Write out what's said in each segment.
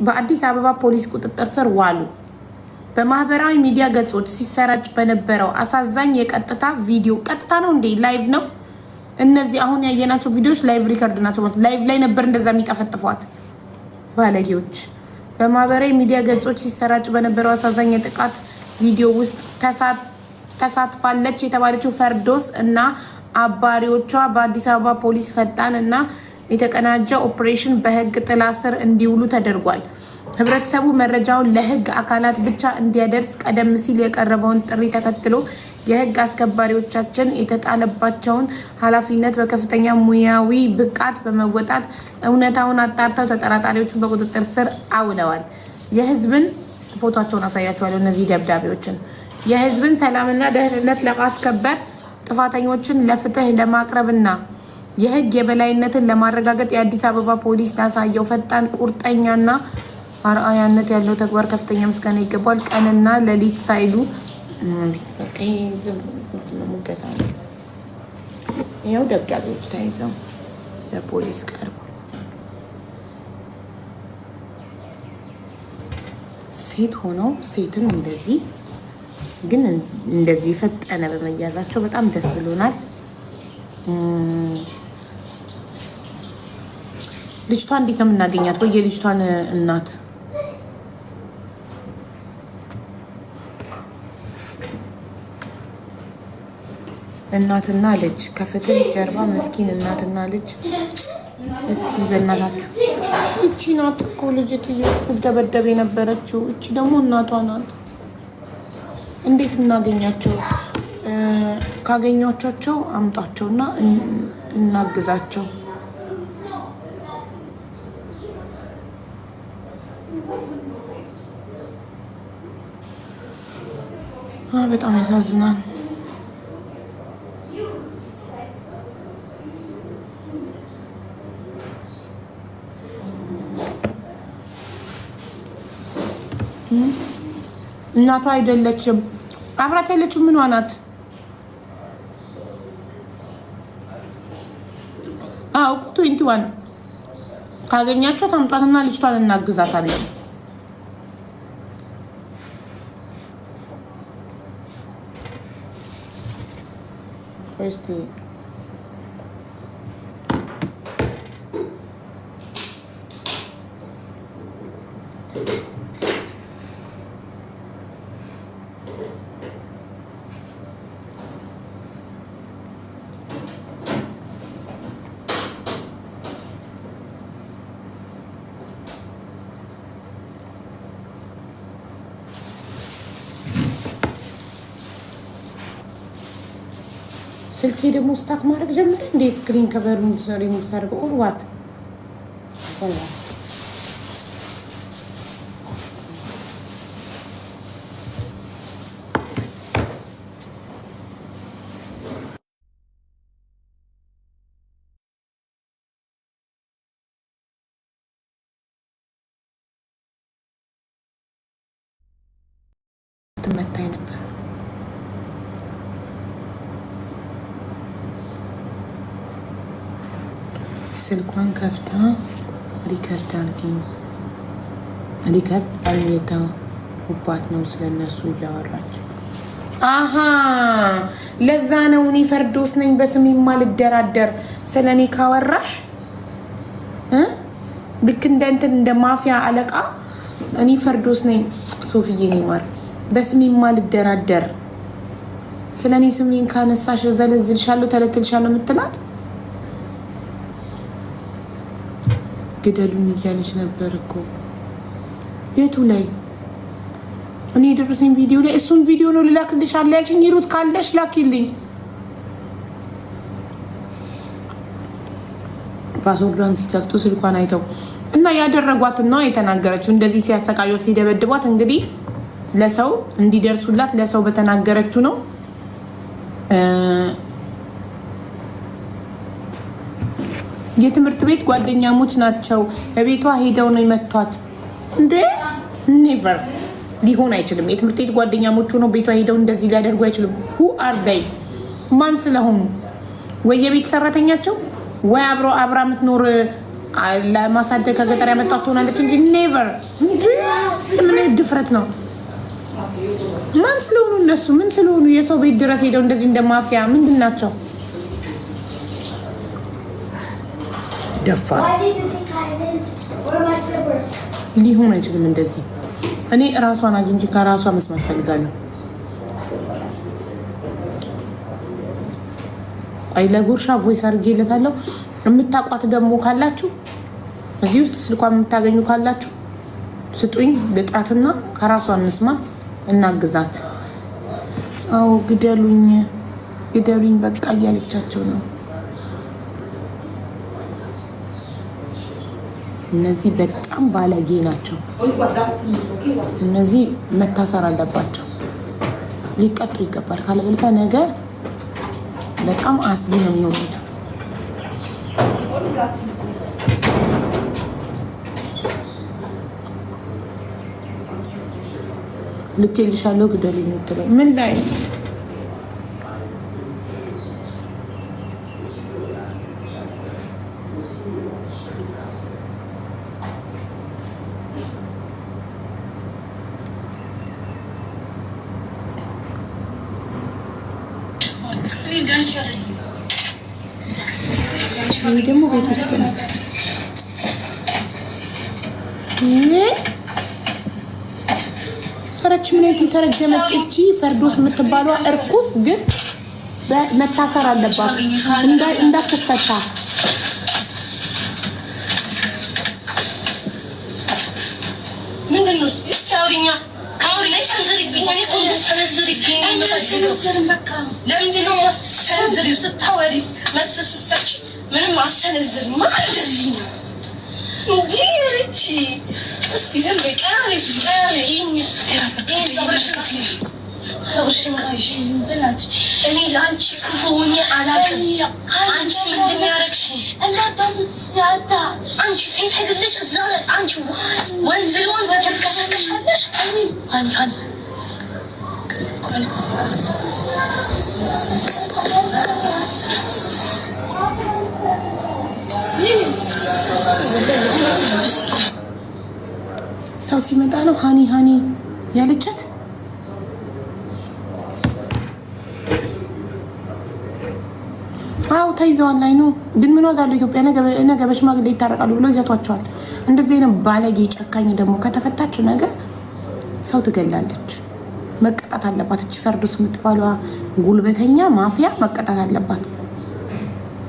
በአዲስ አበባ ፖሊስ ቁጥጥር ስር ዋሉ። በማህበራዊ ሚዲያ ገጾች ሲሰራጭ በነበረው አሳዛኝ የቀጥታ ቪዲዮ ቀጥታ ነው እንዴ ላይቭ ነው? እነዚህ አሁን ያየናቸው ቪዲዮዎች ላይቭ ሪከርድ ናቸው። ላይቭ ላይ ነበር እንደዛ የሚጠፈጥፏት ባለጌዎች። በማህበራዊ ሚዲያ ገጾች ሲሰራጭ በነበረው አሳዛኝ የጥቃት ቪዲዮ ውስጥ ተሳትፋለች የተባለችው ፈርዶስ እና አባሪዎቿ በአዲስ አበባ ፖሊስ ፈጣን እና የተቀናጀ ኦፕሬሽን በህግ ጥላ ስር እንዲውሉ ተደርጓል። ህብረተሰቡ መረጃውን ለህግ አካላት ብቻ እንዲያደርስ ቀደም ሲል የቀረበውን ጥሪ ተከትሎ የህግ አስከባሪዎቻችን የተጣለባቸውን ኃላፊነት በከፍተኛ ሙያዊ ብቃት በመወጣት እውነታውን አጣርተው ተጠራጣሪዎችን በቁጥጥር ስር አውለዋል። የህዝብን ፎቶቸውን አሳያቸዋለሁ። እነዚህ ደብዳቤዎችን የህዝብን ሰላምና ደህንነት ለማስከበር ጥፋተኞችን ለፍትህ ለማቅረብና የህግ የበላይነትን ለማረጋገጥ የአዲስ አበባ ፖሊስ ላሳየው ፈጣን ቁርጠኛና አርአያነት ያለው ተግባር ከፍተኛ ምስጋና ይገባል። ቀንና ሌሊት ሳይሉ ይኸው ደብዳቤዎች ተይዘው ለፖሊስ ቀርበው ሴት ሆነው ሴትን እንደዚህ ግን እንደዚህ ፈጠነ በመያዛቸው በጣም ደስ ብሎናል። ልጅቷ እንዴት ነው የምናገኛት? ወይ የልጅቷን እናት እናትና ልጅ ከፍትህ ጀርባ ምስኪን እናትና ልጅ። እስኪ በእናታችሁ እቺ ናት እኮ ልጅትዬ ስትደበደብ የነበረችው። እቺ ደግሞ እናቷ ናት። እንዴት እናገኛቸው? ካገኛቸው አምጣቸውና እናግዛቸው። በጣም ያሳዝናል። እናቷ አይደለችም አብራት ያለችው ምኗ ናት? ቁ 21 ካገኛቸው ታምጧትና ልጅቷን እናግዛታለን። እስቲ ስልኬ ደግሞ ስታክ ማድረግ ጀመረ እንዴ? ስክሪን ከቨሩን ሪሙቭ ሳደርገው ኦርዋት ትመታኝ ነበር። ስልኳን ከፍታ ሪከርድ አድርጊኝ። ሪከርድ አልየተውባት ነው ስለነሱ እያወራች። አሀ ለዛ ነው እኔ ፈርዶስ ነኝ በስሜ ማልደራደር። ስለኔ ካወራሽ ልክ እንደ እንትን እንደ ማፊያ አለቃ እኔ ፈርዶስ ነኝ ሶፊዬ ነኝ ማር በስሜ ማልደራደር። ስለኔ ስሜን ካነሳሽ ዘለዝልሻለሁ ተለትልሻለሁ የምትላት ግደሉኝ እያለች ነበር እኮ። የቱ ላይ? እኔ የደረሰኝ ቪዲዮ ላይ። እሱን ቪዲዮ ነው ልላክልሽ አለ ያልሽኝ። ሂሩት ካለሽ ላኪልኝ። ፓስወርዷን ሲከፍቱ ስልኳን አይተው እና ያደረጓትና የተናገረችው እንደዚህ ሲያሰቃዩት ሲደበድቧት እንግዲህ ለሰው እንዲደርሱላት ለሰው በተናገረችው ነው። የትምህርት ቤት ጓደኛሞች ናቸው። በቤቷ ሄደው ነው የመቷት እንዴ? ኔቨር ሊሆን አይችልም። የትምህርት ቤት ጓደኛሞቹ ነው ቤቷ ሄደው እንደዚህ ሊያደርጉ አይችልም። who are they? ማን ስለሆኑ? ወይ የቤት ሰራተኛቸው ወይ አብራ የምትኖር ለማሳደግ ከገጠር ያመጣት ትሆናለች እንጂ ኔቨር። ምን ድፍረት ነው? ማን ስለሆኑ እነሱ ምን ስለሆኑ የሰው ቤት ድረስ ሄደው እንደዚህ እንደማፊያ ምንድን ናቸው? ደፋር ሊሆን አይችልም እንደዚህ። እኔ እራሷን አግኝቼ ከራሷ መስማት ፈልጋለሁ። አይ ለጉርሻ ቮይስ አድርጌለታለሁ። የምታቋት ደግሞ ካላችሁ እዚህ ውስጥ ስልኳን የምታገኙ ካላችሁ ስጡኝ፣ ልጥራትና ከራሷ እንስማ እናግዛት። አው ግደሉኝ ግደሉኝ በቃ እያለቻቸው ነው። እነዚህ በጣም ባለጌ ናቸው። እነዚህ መታሰር አለባቸው፣ ሊቀጡ ይገባል። ካለበለዚያ ነገ በጣም አስጊ ነው የሚሆኑት። ልኬልሻለሁ ግደሉኝ የምትለው ምን ላይ ይሄ ደግሞ ቤት ውስጥ ነው። ፈረች ምን የተረጀመች እቺ ፈርዶስ የምትባለው እርኩስ ግን መታሰር አለባት እንዳትፈታ። ምንድነው ሲታውሪኛ ካውሪ ላይ ሰንዘሪብኝ እኔ ቆንጆ ሰንዘሪብኝ በቃ ለምንድነው ማስተሰንዘሪው? ስታወሪስ መስስሰች ምንም አሰነዝር ማለት እንደዚህ ነው እንዴ? ልጅ እስቲ ዝም በቃ ይሄንስ እኔ ለአንቺ ክፉ ሆኜ አላውቅም። አንቺ ምንድን ያደረግሽ? አንቺ ሴት አይደለሽ? እዛ አንቺ ወንዝ ለወንዝ ተልከሰከሻለሽ። ሰው ሲመጣ ነው ሃኒ ሃኒ ያለቻት። አው ተይዘዋል ላይ ነው ግን ምን ዋጋ አለው? ኢትዮጵያ ነገ በሽማግሌ ይታረቃሉ ብለው ይፈቷቸዋል። እንደዚህ አይነት ባለጌ ጨካኝ ደግሞ ከተፈታች ነገ ሰው ትገላለች። መቀጣት አለባት። እቺ ፈርዶስ የምትባለዋ ጉልበተኛ ማፊያ መቀጣት አለባት።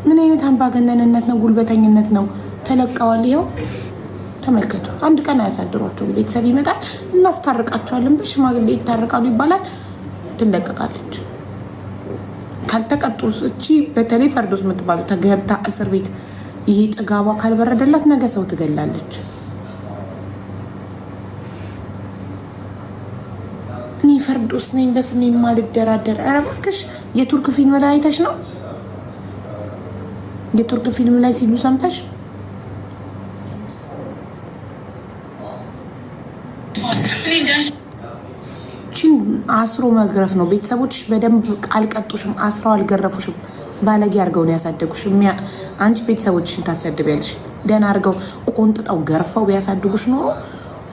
ምን አይነት አምባገነንነት ነው? ጉልበተኝነት ነው። ተለቀዋል። ይኸው ተመልከቱ። አንድ ቀን አያሳድሯቸውም። ቤተሰብ ይመጣል፣ እናስታርቃቸዋለን፣ በሽማግሌ ይታረቃሉ ይባላል። ትለቀቃለች። ካልተቀጡ እቺ በተለይ ፈርዶስ የምትባለው ተገብታ እስር ቤት ይሄ ጥጋቧ ካልበረደላት ነገ ሰው ትገላለች። እኔ ፈርዶስ ነኝ በስሜ የማልደራደር። ኧረ እባክሽ የቱርክ ፊልም ላይ አይተሽ ነው? የቱርክ ፊልም ላይ ሲሉ ሰምተሽ? ቺን አስሮ መግረፍ ነው። ቤተሰቦች በደንብ አልቀጡሽም፣ አስረው አልገረፉሽም። ባለጌ አድርገው ነው ያሳደጉሽ። አንቺ ቤተሰቦችሽን ታሰድቢያለሽ። ደህና አድርገው ቆንጥጠው ገርፈው ቢያሳድጉሽ ኖሮ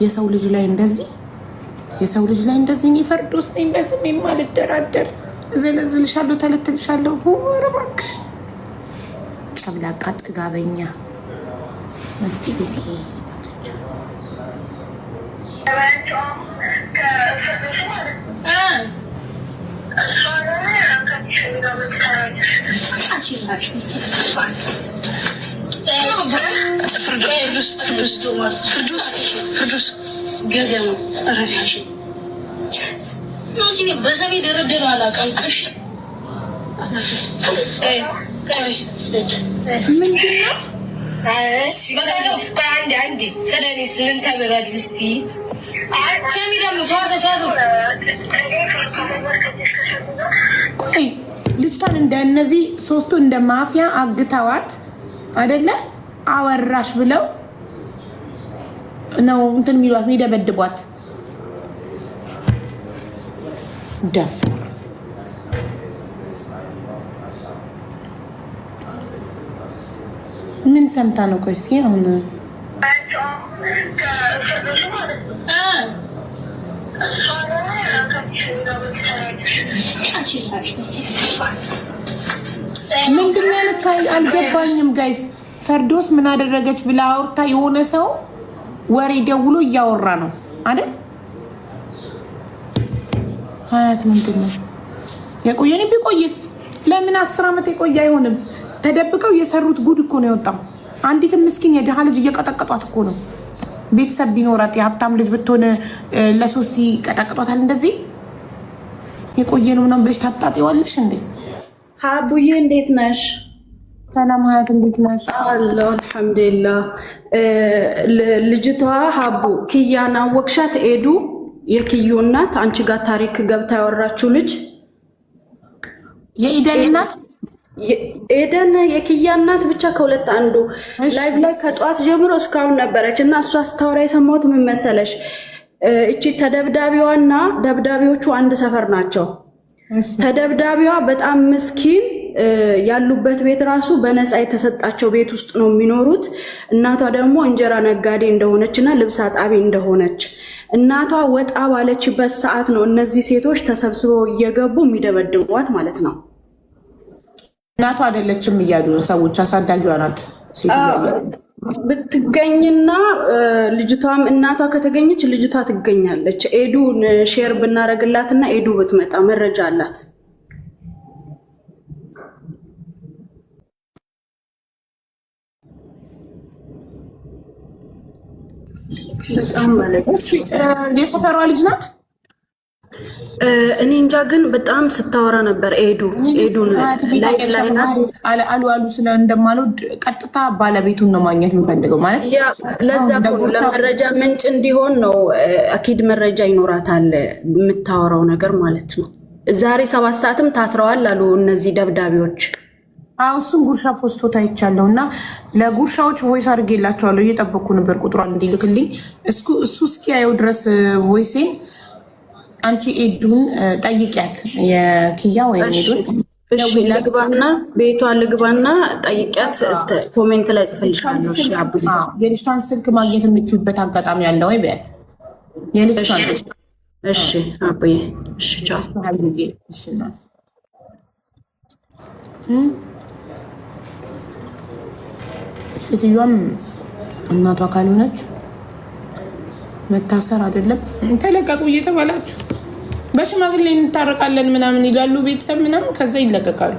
የሰው ልጅ ላይ እንደዚህ እኔ ፈርዶስ ነኝ በስሜ የማልደራደር እዘለዝልሻለሁ፣ ተለትልሻለሁ። ኧረ እባክሽ ጨምላቃ ጥጋበኛ መስቲ ቤት በሰሜ ደረደረ አላውቅም። ምንድነው? አንዴ ስለኔ ስምን ተምራል እስቲ ሰሚ ደግሞ ቆይ ልጅቷን እንደነዚህ ሶስቱ እንደ ማፊያ አግተዋት አይደለ? አወራሽ ብለው ነው እንትን የሚሏት የሚደበድቧት። ደፋር ምን ሰምታ ነው? ቆይ እስኪ አሁን ምንድን ነው ያለችው? አልገባኝም ጋይስ። ፈርዶስ ምን አደረገች ብላ አውርታ የሆነ ሰው ወሬ ደውሎ እያወራ ነው አይደል? ሀያት ምንድን ነው የቆየን? ቢቆይስ ለምን 10 ዓመት የቆየ አይሆንም? ተደብቀው የሰሩት ጉድ እኮ ነው የወጣው። አንዲት ምስኪን የድሃ ልጅ እየቀጠቀጧት እኮ ነው። ቤተሰብ ቢኖራት የሀብታም ልጅ ብትሆን ለሶስት ይቀጠቅጧታል። እንደዚህ የቆየ ነው ምናምን ብለሽ ታጣጤዋለሽ እንዴ? ሀቡዬ እንዴት ነሽ? ሰላም ሀያት እንዴት ነሽ? አለሁ አልሐምዱሊላህ። ልጅቷ ሀቡ ኪያን አወቅሻት? ኤዱ የኪዩ እናት አንቺ ጋር ታሪክ ገብታ ያወራችው ልጅ የኢደን እናት ኤደን የኪያ እናት ብቻ ከሁለት አንዱ ላይቭ ላይ ከጧት ጀምሮ እስካሁን ነበረች እና እሷ ስታወራ የሰማሁት ምን መሰለሽ? እቺ ተደብዳቢዋና ደብዳቢዎቹ አንድ ሰፈር ናቸው። ተደብዳቢዋ በጣም ምስኪን ያሉበት ቤት ራሱ በነፃ የተሰጣቸው ቤት ውስጥ ነው የሚኖሩት። እናቷ ደግሞ እንጀራ ነጋዴ እንደሆነች እና ልብስ አጣቢ እንደሆነች እናቷ ወጣ ባለችበት ሰዓት ነው እነዚህ ሴቶች ተሰብስበው እየገቡ የሚደበድቧት ማለት ነው። እናቷ አይደለችም እያሉ ነው ሰዎች፣ አሳዳጊዋ ናት ብትገኝና ልጅቷም እናቷ ከተገኘች ልጅቷ ትገኛለች። ኤዱን ሼር ብናረግላትና ኤዱ ብትመጣ መረጃ አላት። በጣም ማለት የሰፈሯ ልጅ ናት። እኔ እንጃ ግን በጣም ስታወራ ነበር ኤዱን አሉ ስለ እንደማልወድ ቀጥታ ባለቤቱን ነው ማግኘት የምፈልገው ማለት ለዛ ለመረጃ ምንጭ እንዲሆን ነው። አኪድ መረጃ ይኖራታል የምታወራው ነገር ማለት ነው። ዛሬ 7 ሰዓትም ታስረዋል አሉ እነዚህ ደብዳቤዎች። እሱም ጉርሻ ፖስቶ ታይቻለሁ እና ለጉርሻዎች ቮይስ አድርጌላቸዋለሁ። እየጠበቅኩ ነበር ቁጥሯን እንዲልክልኝ እሱ እስኪያየው ድረስ ቮይሴን። አንቺ ኤዱን ጠይቂያት፣ የኪያ ወይም ኤዱን ልግባና ቤቷ ልግባና ጠይቂያት። ኮሜንት ላይ ጽፈልሻለሁ። የልጅቷን ስልክ ማግኘት የምችልበት አጋጣሚ ያለ ወይ ቢያት የልጅቷን። እሺ አቡዬ፣ እሺ ቻው። ሴትዮዋም እናቷ ካልሆነች መታሰር አይደለም ተለቀቁ እየተባላችሁ በሽማግሌ እንታረቃለን ምናምን ይላሉ ቤተሰብ ምናምን፣ ከዛ ይለቀቃሉ።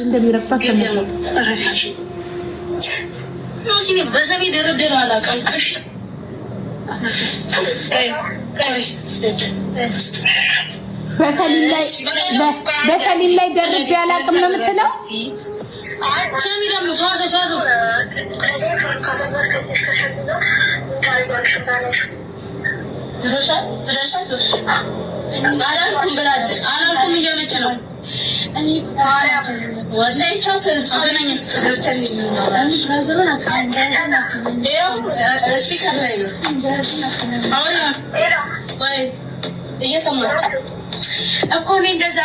እንደሚረግጣት በሰሚ ደረደር አላውቅም። በሰሊም ላይ ደርቤ አላውቅም ነው የምትለው። ሰሚ ደግሞ ሷሶ አላልኩም እያለች ነው። ስፒከር ላይ ነው እየሰማች እኮ እኔ እንደዛ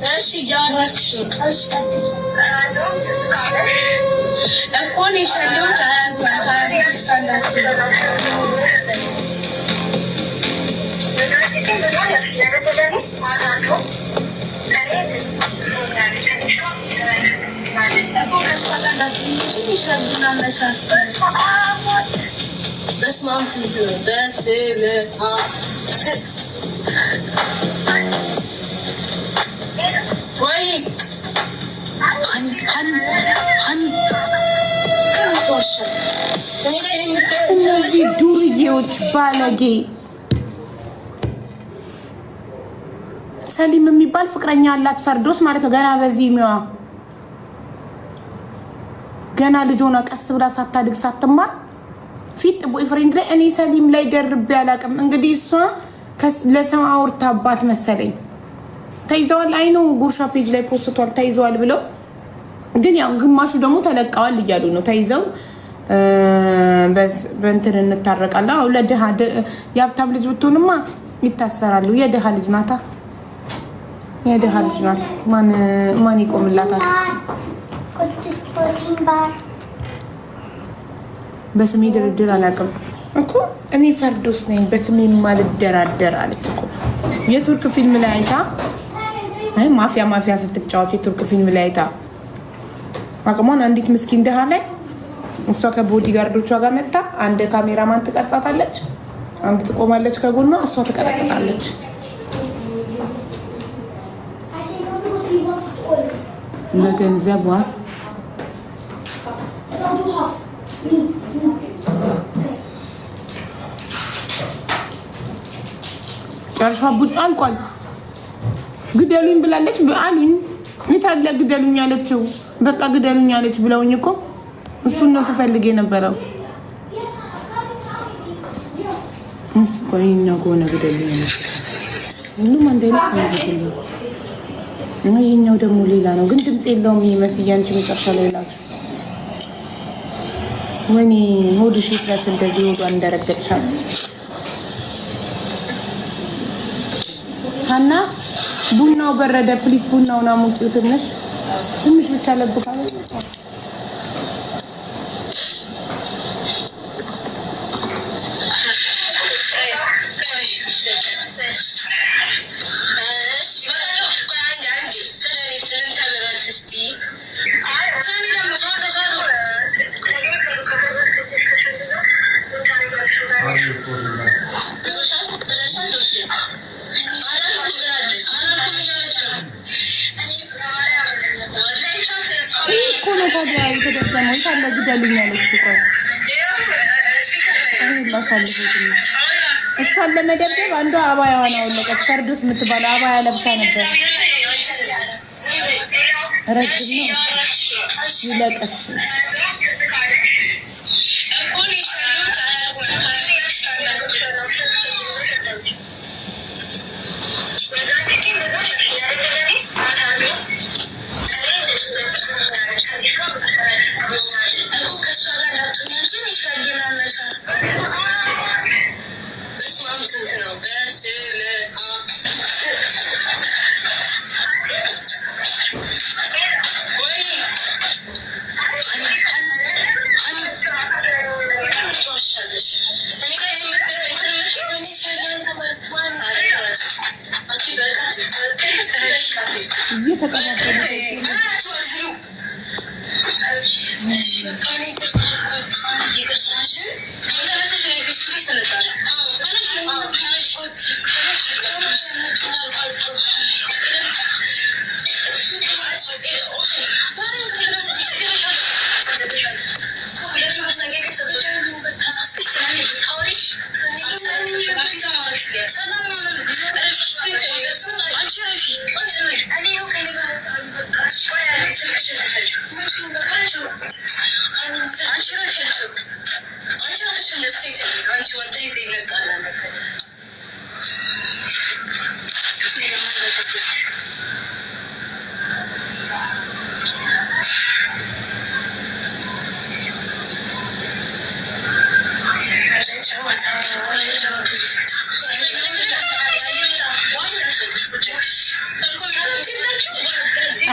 እሺ እያወራች እኮ እኔ ሸሌዎች በስመ አብ ስንት ነው? በስመ አብ ወይ እነዚህ ዱርዬዎች ባለጌ። ሰሊም የሚባል ፍቅረኛ አላት ፈርዶስ ማለት ነው። ገና በዚህ ሚዋ ገና ልጅ ሆና ቀስ ብላ ሳታድግ ሳትማር ፊት ቦይፍሬንድ ላይ እኔ ሰሊም ላይ ደርቤ አላውቅም። እንግዲህ እሷ ለሰው አውርታባት መሰለኝ ተይዘዋል። አይኖ ጉርሻ ፔጅ ላይ ፖስቷል ተይዘዋል ብለው፣ ግን ያው ግማሹ ደግሞ ተለቀዋል እያሉ ነው። ተይዘው በእንትን እንታረቃለን። አዎ ለድሃ የሀብታም ልጅ ብትሆንማ ይታሰራሉ። የድሃ ልጅ ናታ። የደሃ ልጅ ናት። ማን ይቆምላታል? በስሜ ድርድር አላውቅም እኮ እኔ ፈርዶስ ነኝ፣ በስሜ ማልደራደር አለች እኮ። የቱርክ ፊልም ላይ አይታ ማፊያ ስትጫወት የቱርክ ፊልም ላይ አይታ አቅሟን አንዲት ምስኪን ደሃ ላይ እሷ ከቦዲ ጋርዶቿ ጋር መጣ። አንድ ካሜራማን ትቀርጻታለች፣ አንድ ትቆማለች ከጎኗ፣ እሷ ትቀጠቅጣለች። በገንዘብ ዋስ ጨርሻ ቡድ አልቋል። ግደሉኝ ብላለች አሉኝ። የታለ ግደሉኝ አለችው። በቃ ግደሉኝ አለች ብለውኝ እኮ እሱን ነው ስፈልግ የነበረው። ቆይኛ ከሆነ ግደሉኝ አለች። ሁሉም አንድ አይነት ነው ግደሉኝ። ይሄኛው ደግሞ ሌላ ነው፣ ግን ድምጽ የለውም ይመስል አንቺ መጨረሻ ላይ ላችሁ ወይኔ ሆድሽ ይፍረስ እንደዚህ ሆዷን እንደረገጥሻት ሀና። ቡናው በረደ። ፕሊስ ቡናውን አሙቂው ትንሽ ብቻ ለብካለ። እሷን ለመደብደብ አንዷ አባያዋን አወለቀች። ፈርዶስ የምትባለው አባያ ለብሳ ነበር። ረጅም ነው ይለቀስ።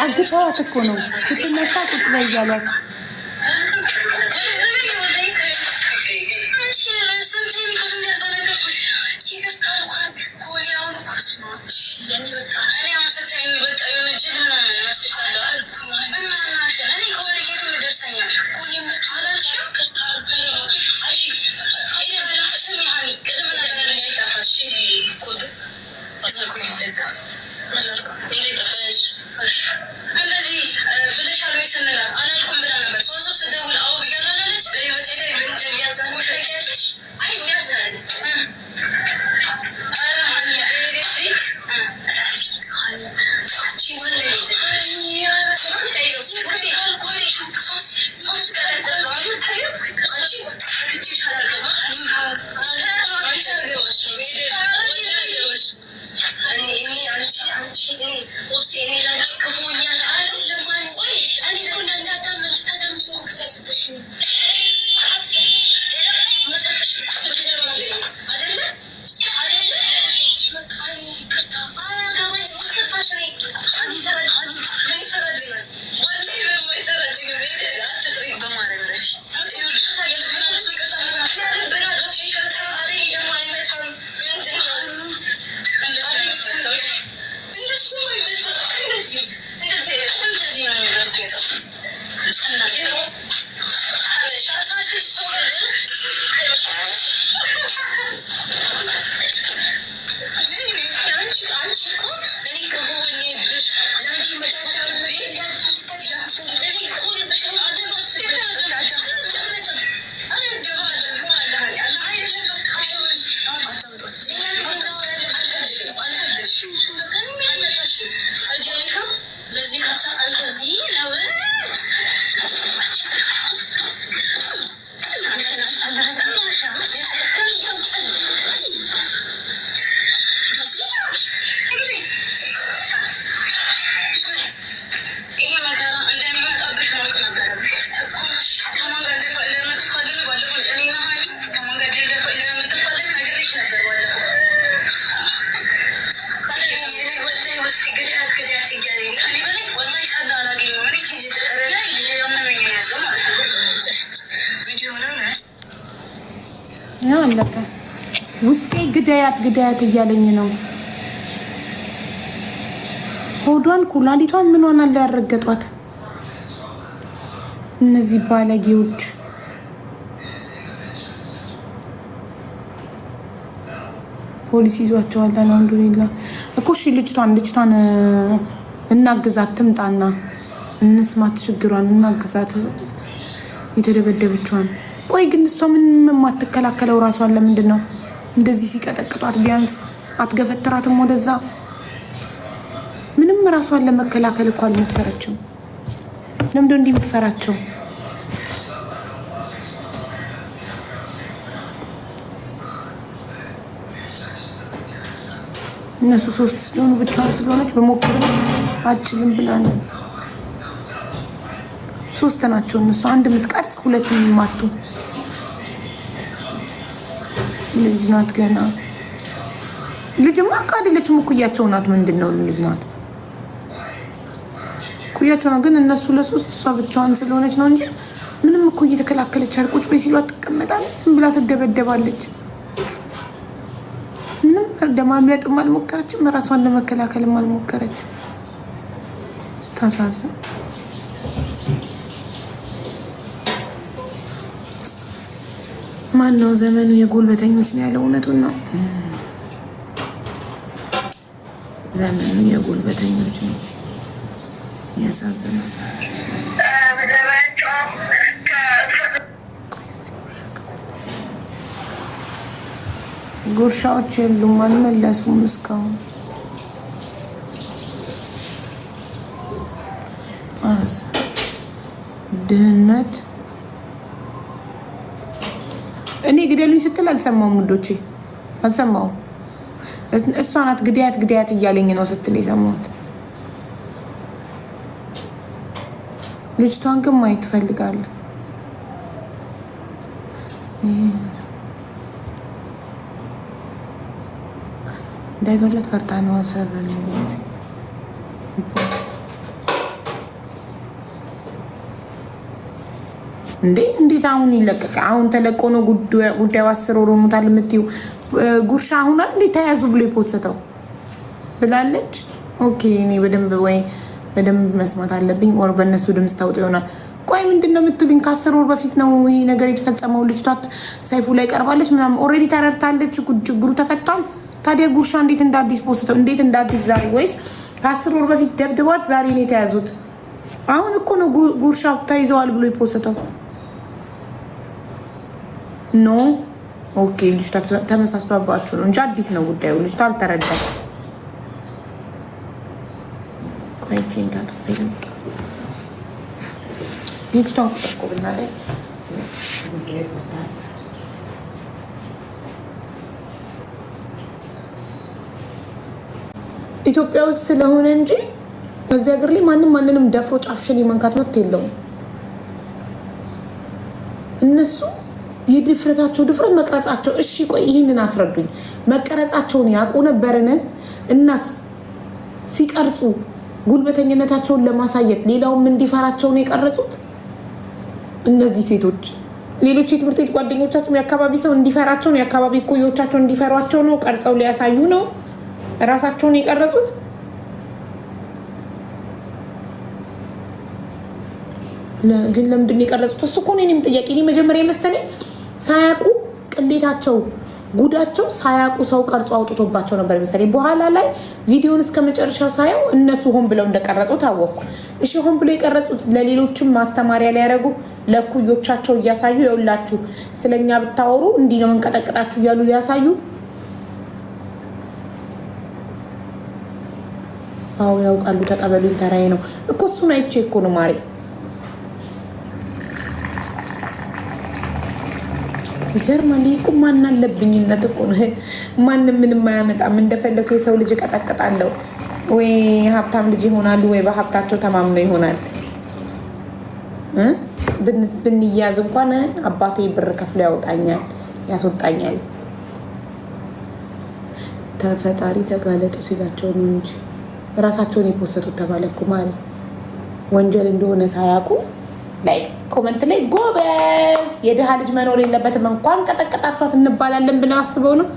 አግተዋት እኮ ነው ስትነሳ ቁጭ በይ እያሏት። እንደዚህ ብለሻል ወይ ስንላት አላልኩም ብላ ውስጤ ግዳያት እያለኝ ነው። ሆዷን ኩላሊቷን ምን ሆና ያረገጧት እነዚህ ባለጌዎች። ፖሊስ ይዟቸዋል። አልሐምዱሊላህ እኮ እሺ፣ ልጅቷን እናግዛት፣ ትምጣና እንስማት፣ ችግሯን እናግዛት፣ የተደበደበችዋን። ቆይ ግን እሷ ምን የማትከላከለው ራሷን ለምንድን ነው እንደዚህ ሲቀጠቅጧት? ቢያንስ አትገፈትራትም ወደዛ? ምንም ራሷን ለመከላከል እኮ አልሞከረችም። ለምንድን እንዲህ የምትፈራቸው? እነሱ ሶስት ስለሆኑ ብቻዋን ስለሆነች በሞክር አልችልም ብላ ነው። ሶስት ናቸው እነሱ፣ አንድ የምትቀርጽ ሁለት የሚማቱ ልጅ ናት። ገና ልጅማ አይደለችም፣ እኩያቸው ናት። ምንድን ነው ልጅ ናት፣ እኩያቸው ናት። ግን እነሱ ለሶስት፣ እሷ ብቻዋን ስለሆነች ነው እንጂ ምንም እኮ እየተከላከለች አርቆች በይ ሲሏት ትቀመጣለች፣ ዝም ብላ ትደበደባለች። ምንም ለማምለጥም አልሞከረችም፣ ራሷን ለመከላከልም አልሞከረችም። ስታሳዝን። ማን ነው ዘመኑ የጉልበተኞች ነው ያለው? እውነቱን ነው። ዘመኑ የጉልበተኞች ነው። ያሳዝናል። ጉርሻዎች የሉም፣ አልመለሱም እስካሁን። ድህነት እኔ ግደሉኝ ስትል አልሰማውም ውዶቼ፣ አልሰማውም። እሷ ናት ግዳያት እያለኝ ነው ስትል የሰማሁት። ልጅቷን ግን ማየት ትፈልጋለሁ። እንዳይበለት ፈርታ ነው ሰበል እንዴት አሁን ይለቀቅ? አሁን ተለቆ ነው ጉዳዩ 10 ወር ሆኖታል የምትይው ጉርሻ አሁን አይደል ተያዙ ብሎ የፖስተው ብላለች። ኦኬ እኔ በደንብ መስማት አለብኝ። ወር በእነሱ ድምፅ ታውጥ ይሆናል። ቆይ ምንድን ነው የምትሉኝ? ከ10 ወር በፊት ነው ይሄ ነገር የተፈጸመው። ልጅቷ ሰይፉ ላይ ቀርባለች ምናምን ኦልሬዲ ተረድታለች። ችግሩ ተፈቷል። ታዲያ ጉርሻ እንዴት እንዳዲስ ፖስተው? እንዴት እንዳዲስ ዛሬ? ወይስ ከ10 ወር በፊት ደብድቧት ዛሬ ነው የተያዙት? አሁን እኮ ነው ጉርሻ ተይዘዋል ብሎ የፖስተው። ኖ ኦኬ፣ ልጅቷ ተመሳስቷባችሁ ነው እንጂ አዲስ ነው ጉዳዩ። ልጅቷ አልተረዳች። ቆይቼን ታጠበልም ልጅቷ ቆብና ላይ ኢትዮጵያ ውስጥ ስለሆነ እንጂ እዚህ ሀገር ላይ ማንንም ደፍሮ ጫፍሽን የመንካት መብት የለውም። እነሱ የድፍረታቸው ድፍረት መቅረጻቸው። እሺ ቆይ ይህንን አስረዱኝ። መቀረጻቸውን ያውቁ ነበርን? እናስ ሲቀርጹ ጉልበተኝነታቸውን ለማሳየት ሌላውም እንዲፈራቸው ነው የቀረጹት? እነዚህ ሴቶች ሌሎች የትምህርት ቤት ጓደኞቻቸው የአካባቢ ሰው እንዲፈራቸው ነው፣ የአካባቢ እኩዮቻቸው እንዲፈሯቸው ነው ቀርጸው ሊያሳዩ ነው ራሳቸውን የቀረጹት። ግን ለምንድን ነው የቀረጹት? እሱ እኮ ነው እኔም ጥያቄ። እኔ መጀመሪያ መሰለኝ ሳያውቁ ቅሌታቸው ጉዳቸው ሳያውቁ ሰው ቀርጾ አውጥቶባቸው ነበር መሰለኝ። በኋላ ላይ ቪዲዮውን እስከ መጨረሻው ሳየው እነሱ ሆን ብለው እንደቀረጹ ታወቅኩ። እሺ ሆን ብለው የቀረጹት ለሌሎችም ማስተማሪያ ሊያደርጉ ለኩዮቻቸው እያሳዩ ይውላችሁ ስለኛ ብታወሩ እንዲህ ነው እንቀጠቅጣችሁ እያሉ ሊያሳዩ። አዎ ያውቃሉ። ተቀበሉኝ ተራዬ ነው እኮ እሱን አይቼ እኮ ነው ማሪ ይገርማል። እኮ ማን አለብኝነት እኮ ነው። ማንም ምንም አያመጣም። እንደፈለኩ የሰው ልጅ ቀጠቅጣለሁ። ወይ ሀብታም ልጅ ይሆናሉ ወይ በሀብታቸው ተማምነው ይሆናል። ብንያዝ እንኳን አባቴ ብር ከፍሎ ያወጣኛል ያስወጣኛል። ተፈጣሪ ተጋለጡ ሲላቸው ነው እንጂ ራሳቸውን የፖሰቱት ተባለ እኮ ማለት ወንጀል እንደሆነ ሳያውቁ ላይክ ኮመንት ላይ ጎበዝ የድሃ ልጅ መኖር የለበትም እንኳን ቀጠቀጣችኋት እንባላለን ብለው አስበው ነው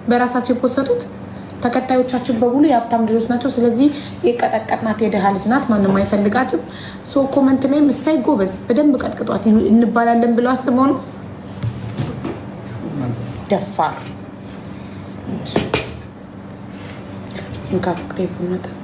በራሳቸው የፖሰቱት። ተከታዮቻችን በሙሉ የሀብታም ልጆች ናቸው። ስለዚህ የቀጠቀጥናት የድሃ ልጅ ናት፣ ማንም አይፈልጋትም። ሶ ኮመንት ላይ ምሳይ ጎበዝ በደንብ ቀጥቅጧት እንባላለን ብለው አስበው ነው። ደፋር እንካ ፍቅሬ ቡና ጠጣ።